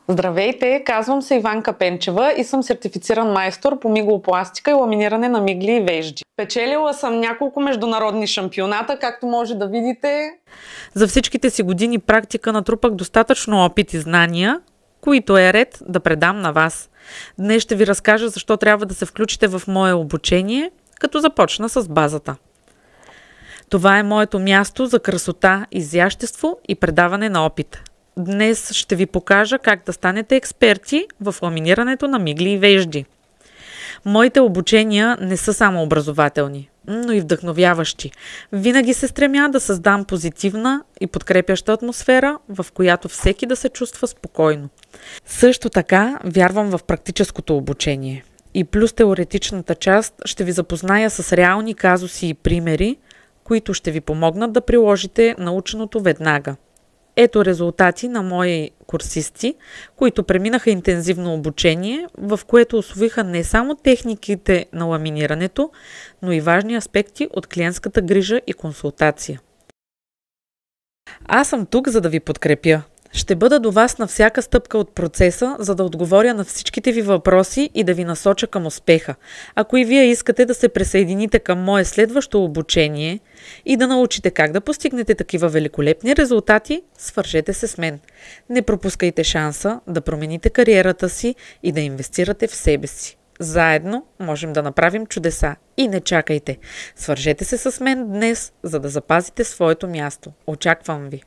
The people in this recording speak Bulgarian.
Здравейте, казвам се Иванка Пенчева и съм сертифициран майстор по миглопластика и ламиниране на мигли и вежди. Печелила съм няколко международни шампионата, както може да видите. За всичките си години практика натрупах достатъчно опит и знания, които е ред да предам на вас. Днес ще ви разкажа защо трябва да се включите в мое обучение, като започна с базата. Това е моето място за красота, изящество и предаване на опит. Днес ще ви покажа как да станете експерти в ламинирането на мигли и вежди. Моите обучения не са само образователни, но и вдъхновяващи. Винаги се стремя да създам позитивна и подкрепяща атмосфера, в която всеки да се чувства спокойно. Също така вярвам в практическото обучение. И плюс теоретичната част ще ви запозная с реални казуси и примери, които ще ви помогнат да приложите наученото веднага. Ето резултати на мои курсисти, които преминаха интензивно обучение, в което усвоиха не само техниките на ламинирането, но и важни аспекти от клиентската грижа и консултация. Аз съм тук, за да ви подкрепя. Ще бъда до вас на всяка стъпка от процеса, за да отговоря на всичките ви въпроси и да ви насоча към успеха. Ако и вие искате да се присъедините към мое следващо обучение и да научите как да постигнете такива великолепни резултати, свържете се с мен. Не пропускайте шанса да промените кариерата си и да инвестирате в себе си. Заедно можем да направим чудеса. И не чакайте. Свържете се с мен днес, за да запазите своето място. Очаквам ви!